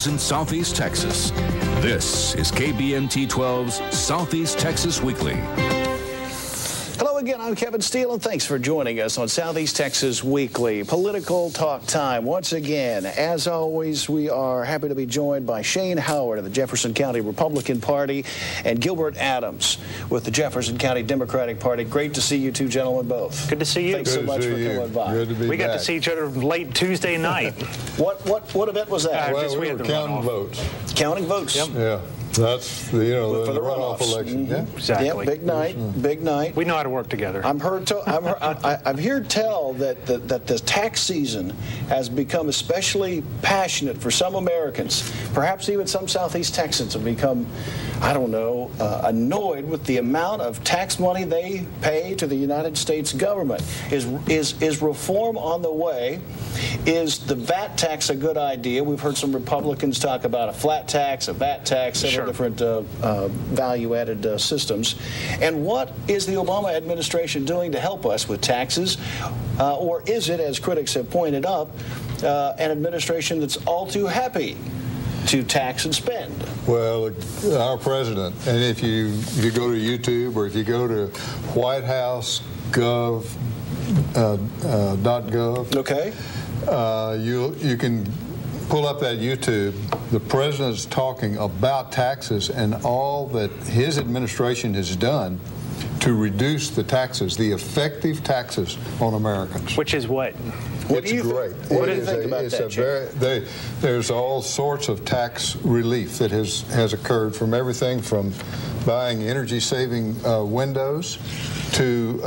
in Southeast Texas. This is KBNT 12's Southeast Texas Weekly. Hello again, I'm Kevin Steele, and thanks for joining us on Southeast Texas Weekly. Political talk time once again. As always, we are happy to be joined by Shane Howard of the Jefferson County Republican Party and Gilbert Adams with the Jefferson County Democratic Party. Great to see you two gentlemen both. Good to see you. Thanks so much for coming by. Good to be We got back. to see each other late Tuesday night. What event was that? Well, we had were the counting runoff. votes. Counting votes. Yep. Yeah, that's the For the runoff runoffs. election. Yeah. Exactly. Yeah, big night, big night. We know how to work together. I'm heard tell that the tax season has become especially passionate for some Americans. Perhaps even some Southeast Texans have become, I don't know, annoyed with the amount of tax money they pay to the United States government. Is reform on the way? Is the VAT tax a good idea? We've heard some Republicans talk about a flat tax, a VAT tax, several different value-added systems. And what is the Obama administration doing to help us with taxes? Or is it, as critics have pointed up, an administration that's all too happy to tax and spend? Well, our president, and if you go to YouTube or if you go to whitehouse.gov, Okay. you can pull up that YouTube. The president's talking about taxes and all that his administration has done to reduce the taxes, the effective taxes on Americans. Which is what? What do you great. What do you think about that, There's all sorts of tax relief that has occurred, from everything from buying energy-saving windows to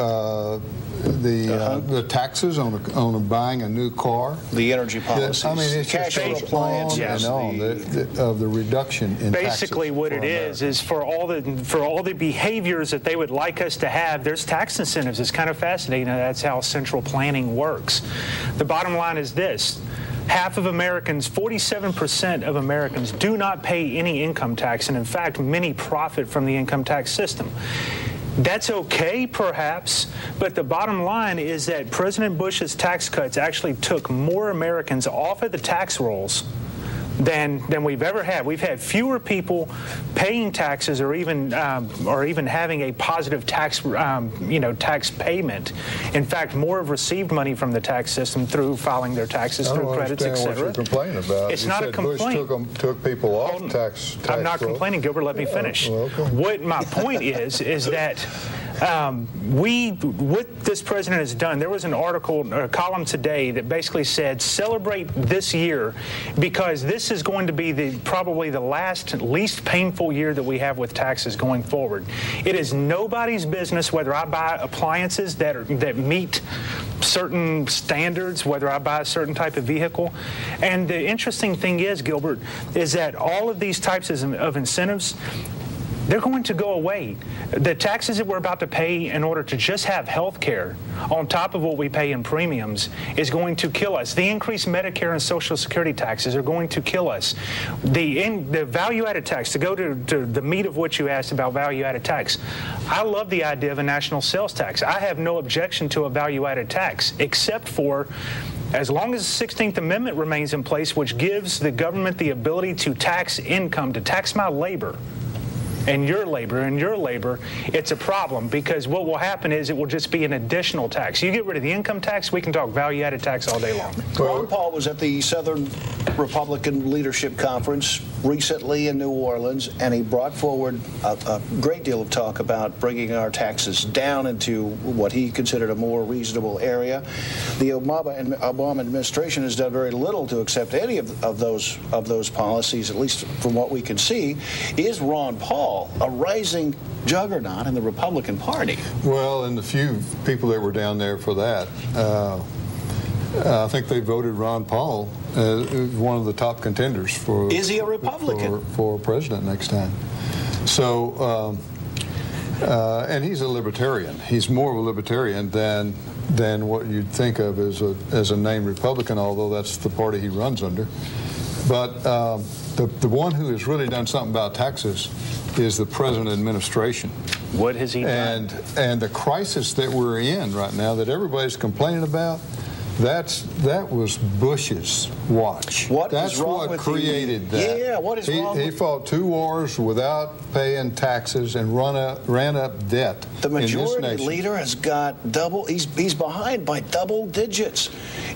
the taxes on buying a new car. The energy policies. I mean, it's cash just flow appliance. on and on of the reduction in Basically, taxes what for it Americans. is for all the behaviors that they would like us to have, there's tax incentives. It's kind of fascinating. That's how central planning works. The bottom line is this. Half of Americans, 47% of Americans, do not pay any income tax, and in fact, many profit from the income tax system. That's okay, perhaps, but the bottom line is that President Bush's tax cuts actually took more Americans off of the tax rolls than we've ever had. We've had fewer people paying taxes or even having a positive tax tax payment. In fact, more have received money from the tax system through filing their taxes, through credits, etc. What you're complaining about. It's you not said a complaint. Bush took people off tax I'm not roll. complaining, Gilbert. Let me finish. Well, okay. What my point is that what this president has done, there was an article, a column today that basically said, celebrate this year because this is going to be probably the least painful year that we have with taxes going forward. It is nobody's business whether I buy appliances that meet certain standards, whether I buy a certain type of vehicle. And the interesting thing is, Gilbert, is that all of these types of incentives, they're going to go away. The taxes that we're about to pay in order to just have health care on top of what we pay in premiums is going to kill us. The increased Medicare and Social Security taxes are going to kill us. The value-added tax, to go to the meat of what you asked about value-added tax, I love the idea of a national sales tax. I have no objection to a value-added tax, except for as long as the 16th Amendment remains in place, which gives the government the ability to tax income, to tax my labor, and your labor, it's a problem because what will happen is it will just be an additional tax. You get rid of the income tax, we can talk value-added tax all day long. Ron Paul was at the Southern Republican Leadership Conference recently in New Orleans, and he brought forward a great deal of talk about bringing our taxes down into what he considered a more reasonable area. The Obama administration has done very little to accept any of those policies, at least from what we can see. Is Ron Paul a rising juggernaut in the Republican Party? Well, and the few people that were down there for that, I think they voted Ron Paul as one of the top contenders for. Is he a Republican? For president next time. So, and he's a libertarian. He's more of a libertarian than what you'd think of as a named Republican, although that's the party he runs under. But the one who has really done something about taxes is the present administration. What has he done? And the crisis that we're in right now that everybody's complaining about, That was Bush's watch. That's what created that. Yeah, what is wrong? He fought 2 wars without paying taxes and ran up debt. The majority leader has got double. He's behind by double digits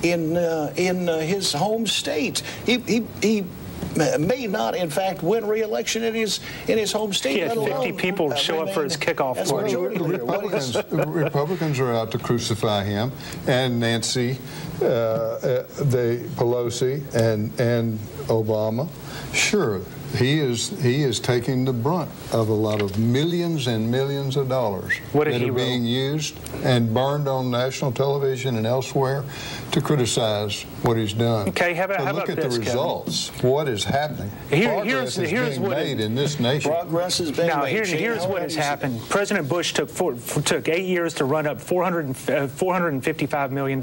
in his home state. He may not, in fact, win re-election in his home state. He had 50 people show up for his kickoff party. Republicans are out to crucify him and Nancy, Pelosi, and Obama. Sure, he is taking the brunt of a lot of millions and millions of dollars that are being used and burned on national television and elsewhere to criticize what he's done. Okay, how about look at this, the results. Kevin? What is happening? Progress is being made in this nation. Progress is being made. Here's what has happened. President Bush took 8 years to run up $455 million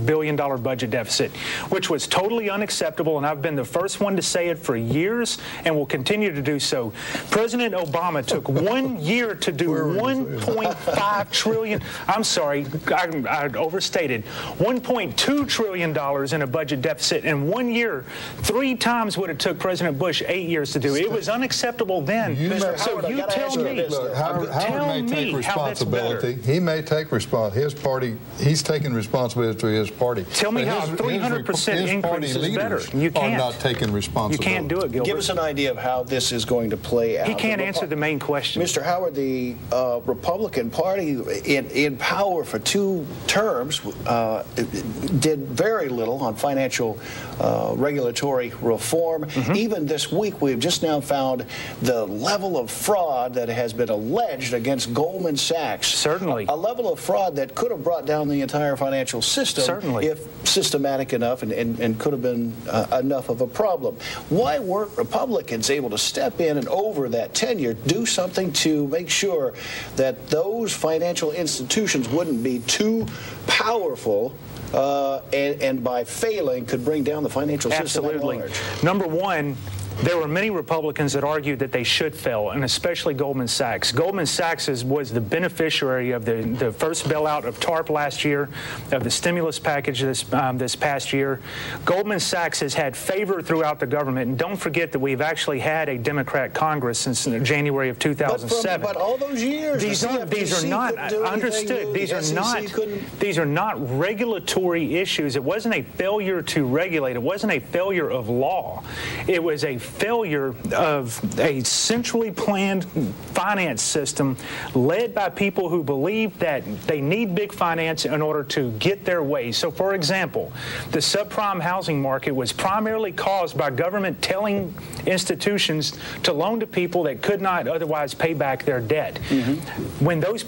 billion budget deficit, which was totally unacceptable, and I've been the first one to say it for years and will continue to do so. President Obama took 1 year to do 1.5 trillion. I'm sorry, I overstated. $1.2 trillion in a budget deficit in 1 year, 3 times what it took President Bush 8 years to do. It was unacceptable then. So you tell me. Howard may take responsibility. He may take responsibility. His party, he's taking responsibility to his party. Tell me how 300% increase is better. You can't. Are not taking responsibility. You can't do it, Gilbert. Give us an idea of how this is going to play out. He can't answer the main question. Mr. Howard, the Republican Party in power for 2 terms did very little on financial regulatory reform. Even this week, we've just now found the level of fraud that has been alleged against Goldman Sachs. Certainly. A level of fraud that could have brought down the entire financial system. Certainly. If systematic enough and could have been enough of a problem. Why weren't Republicans able to step in and over that tenure do something to make sure that those financial institutions wouldn't be too powerful and by failing could bring down the financial system at large? Absolutely. Number one, there were many Republicans that argued that they should fail, and especially Goldman Sachs. Goldman Sachs was the beneficiary of the first bailout of TARP last year, of the stimulus package this past year. Goldman Sachs has had favor throughout the government, and don't forget that we've actually had a Democrat Congress since January of 2007. But all those years, these are not understood. These are not regulatory issues. It wasn't a failure to regulate. It wasn't a failure of law. It was a failure of a centrally planned finance system led by people who believe that they need big finance in order to get their way. So, for example, the subprime housing market was primarily caused by government telling institutions to loan to people that could not otherwise pay back their debt. When those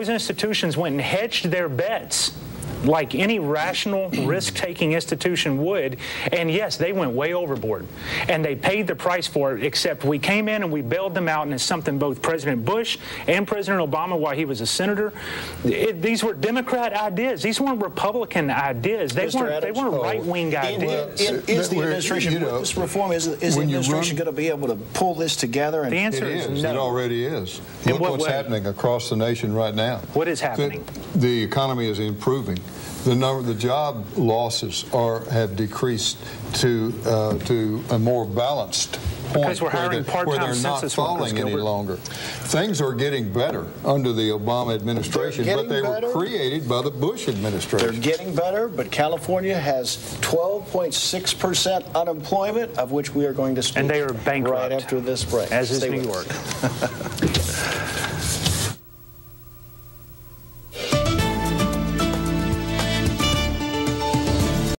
institutions went and hedged their bets, like any rational risk-taking institution would, and yes, they went way overboard, and they paid the price for it, except we came in and we bailed them out, and it's something both President Bush and President Obama, while he was a senator, these were Democrat ideas. These weren't Republican ideas. They weren't right-wing ideas. Is the administration, with this reform, is the administration going to be able to pull this together? The answer is no. It already is. Look what's happening across the nation right now. What is happening? The economy is improving. The job losses have decreased to a more balanced point, because we're hiring part-time where they're not falling any longer. Things are getting better under the Obama administration, but they were created by the Bush administration. They're getting better, but California has 12.6% unemployment, of which we are going to speak and they are bankrupt right after this break. As is New York.